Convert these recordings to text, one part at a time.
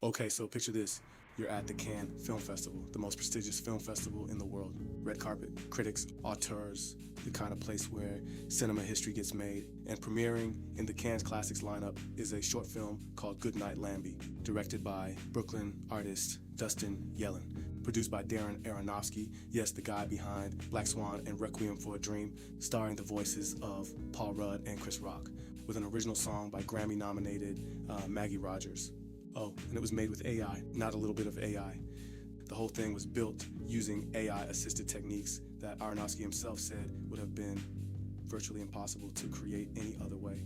Okay, so picture this. You're at the Cannes Film Festival, the most prestigious film festival in the world. Red carpet, critics, auteurs, the kind of place where cinema history gets made. And premiering in the Cannes Classics lineup is a short film called Goodnight, Lamby, directed by Brooklyn artist Dustin Yellin, produced by Darren Aronofsky, yes, the guy behind Black Swan and Requiem for a Dream, starring the voices of Paul Rudd and Chris Rock, with an original song by Grammy-nominated Maggie Rogers. Oh, and it was made with AI, not a little bit of AI. The whole thing was built using AI-assisted techniques that Aronofsky himself said would have been virtually impossible to create any other way.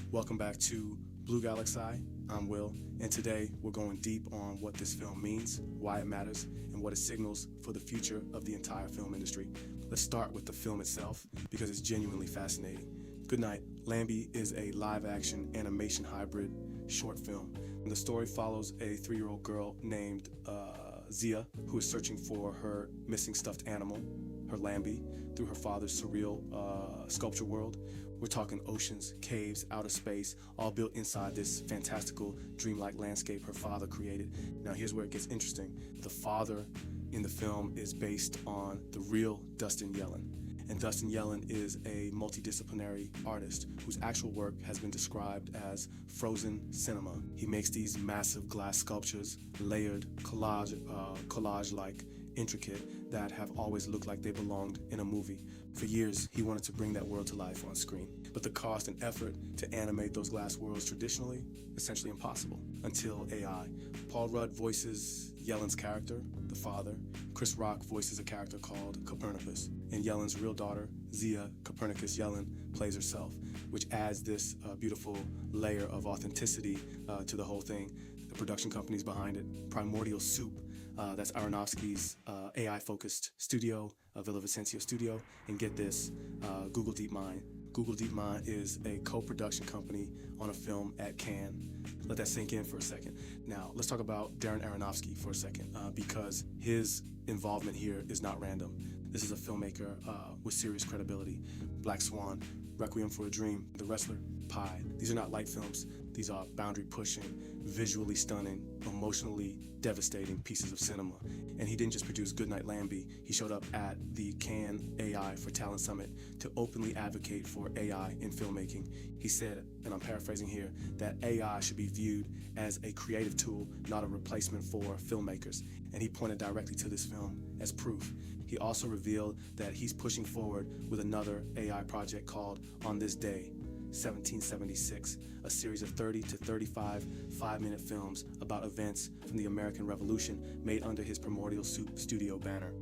Welcome back to Bluegalaxai. I'm Will, and today we're going deep on what this film means, why it matters, and what it signals for the future of the entire film industry. Let's start with the film itself, because it's genuinely fascinating. Goodnight, Lamby is a live-action animation hybrid short film. And the story follows a 3-year-old girl named Zia, who is searching for her missing stuffed animal, her Lamby, through her father's surreal sculpture world. We're talking oceans, caves, outer space, all built inside this fantastical, dreamlike landscape her father created. Now here's where it gets interesting. The father in the film is based on the real Dustin Yellin. And Dustin Yellin is a multidisciplinary artist whose actual work has been described as frozen cinema. He makes these massive glass sculptures, layered, collage-like, intricate, that have always looked like they belonged in a movie. For years, he wanted to bring that world to life on screen. But the cost and effort to animate those glass worlds traditionally, essentially impossible, until AI. Paul Rudd voices Yellin's character, the father. Chris Rock voices a character called Copernicus. And Yellin's real daughter, Zia Copernicus Yellin, plays herself, which adds this beautiful layer of authenticity to the whole thing. The production companies behind it, Primordial Soup, that's Aronofsky's AI-focused studio, Villavicencio studio, and get this, Google DeepMind. Google DeepMind is a co-production company on a film at Cannes. Let that sink in for a second. Now, let's talk about Darren Aronofsky for a second, because his involvement here is not random. This is a filmmaker with serious credibility. Black Swan, Requiem for a Dream, The Wrestler, Pi. These are not light films. These are boundary-pushing, visually stunning, emotionally devastating pieces of cinema. And he didn't just produce Goodnight Lamby. He showed up at the Cannes AI for Talent Summit to openly advocate for AI in filmmaking. He said, and I'm paraphrasing here, that AI should be viewed as a creative tool, not a replacement for filmmakers. And he pointed directly to this film as proof. He also revealed that he's pushing forward with another AI project called On This Day, 1776, a series of 30 to 35 5-minute films about events from the American Revolution made under his Primordial Soup studio banner.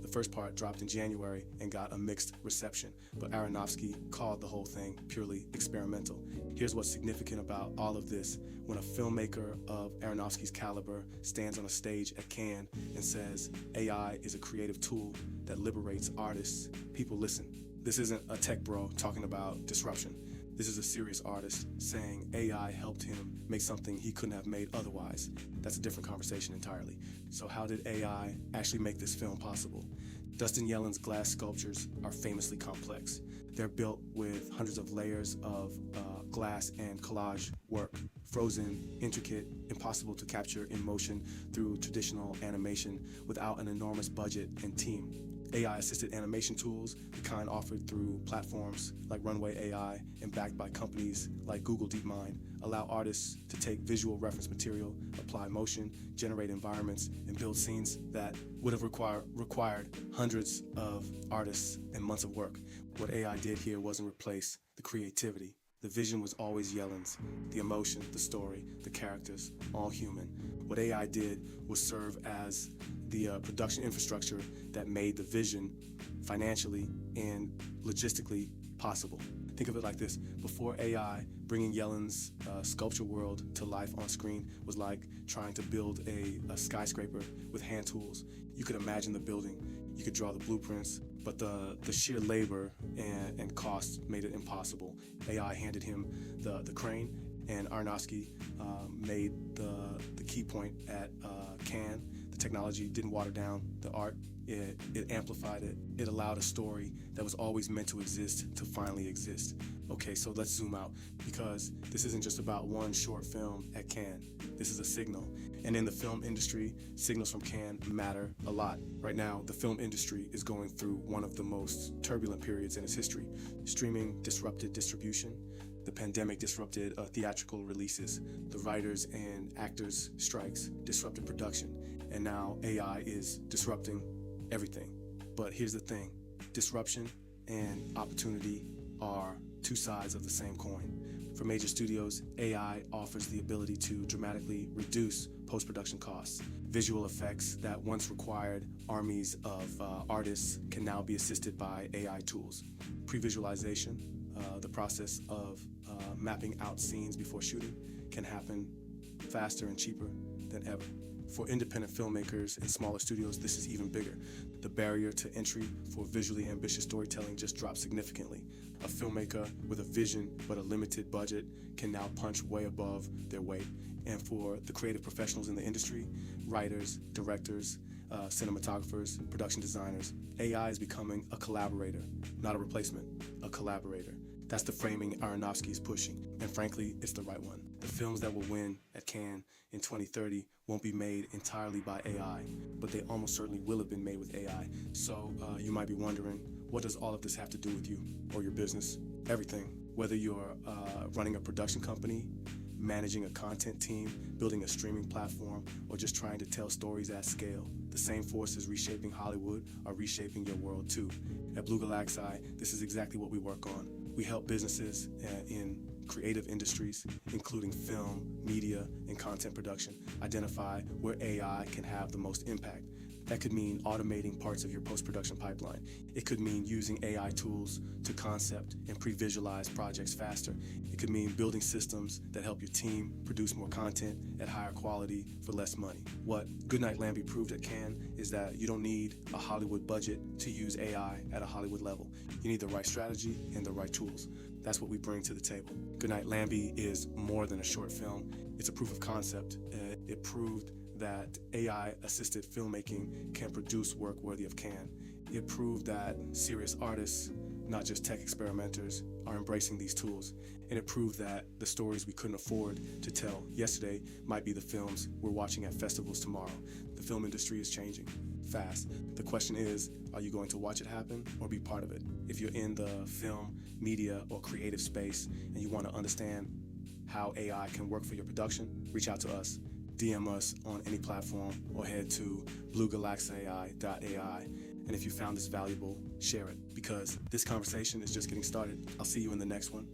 The first part dropped in January and got a mixed reception, but Aronofsky called the whole thing purely experimental. Here's what's significant about all of this. When a filmmaker of Aronofsky's caliber stands on a stage at Cannes and says, AI is a creative tool that liberates artists, people listen. This isn't a tech bro talking about disruption. This is a serious artist saying AI helped him make something he couldn't have made otherwise. That's a different conversation entirely. So how did AI actually make this film possible? Dustin Yellin's glass sculptures are famously complex. They're built with hundreds of layers of glass and collage work. Frozen, intricate, impossible to capture in motion through traditional animation without an enormous budget and team. AI-assisted animation tools, the kind offered through platforms like Runway AI and backed by companies like Google DeepMind, allow artists to take visual reference material, apply motion, generate environments, and build scenes that would have required hundreds of artists and months of work. What AI did here wasn't replace the creativity. The vision was always Yellin's. The emotion, the story, the characters, all human. What AI did was serve as the production infrastructure that made the vision financially and logistically possible. Think of it like this. Before AI, bringing Yellin's sculpture world to life on screen was like trying to build a skyscraper with hand tools. You could imagine the building, you could draw the blueprints, but the sheer labor and cost made it impossible. AI handed him the crane, and Aronofsky made the key point at Cannes. The technology didn't water down the art, it amplified it. It allowed a story that was always meant to exist to finally exist. Okay, so let's zoom out, because this isn't just about one short film at Cannes. This is a signal. And in the film industry, signals from Cannes matter a lot. Right now, the film industry is going through one of the most turbulent periods in its history. Streaming disrupted distribution. The pandemic disrupted theatrical releases. The writers and actors strikes disrupted production. And now AI is disrupting everything. But here's the thing, disruption and opportunity are two sides of the same coin. For major studios, AI offers the ability to dramatically reduce post-production costs. Visual effects that once required armies of artists can now be assisted by AI tools. Pre-visualization, the process of mapping out scenes before shooting, can happen faster and cheaper than ever. For independent filmmakers and smaller studios, this is even bigger. The barrier to entry for visually ambitious storytelling just dropped significantly. A filmmaker with a vision but a limited budget can now punch way above their weight. And for the creative professionals in the industry, writers, directors, cinematographers, production designers, AI is becoming a collaborator, not a replacement, a collaborator. That's the framing Aronofsky is pushing, and frankly, it's the right one. The films that will win at Cannes in 2030 won't be made entirely by AI, but they almost certainly will have been made with AI. So you might be wondering, what does all of this have to do with you or your business? Everything. Whether you're running a production company, managing a content team, building a streaming platform, or just trying to tell stories at scale, the same forces reshaping Hollywood are reshaping your world too. At Bluegalaxai, this is exactly what we work on. We help businesses in creative industries, including film, media, and content production, identify where AI can have the most impact. That could mean automating parts of your post-production pipeline. It could mean using AI tools to concept and pre-visualize projects faster. It could mean building systems that help your team produce more content at higher quality for less money. What Goodnight, Lamby proved at Cannes is that you don't need a Hollywood budget to use AI at a Hollywood level. You need the right strategy and the right tools. That's what we bring to the table. Goodnight, Lamby is more than a short film. It's a proof of concept. It proved that AI-assisted filmmaking can produce work worthy of Cannes. It proved that serious artists, not just tech experimenters, are embracing these tools. And it proved that the stories we couldn't afford to tell yesterday might be the films we're watching at festivals tomorrow. The film industry is changing fast. The question is, are you going to watch it happen or be part of it? If you're in the film, media, or creative space and you want to understand how AI can work for your production, reach out to us. DM us on any platform or head to Bluegalaxai.ai. And if you found this valuable, share it, because this conversation is just getting started. I'll see you in the next one.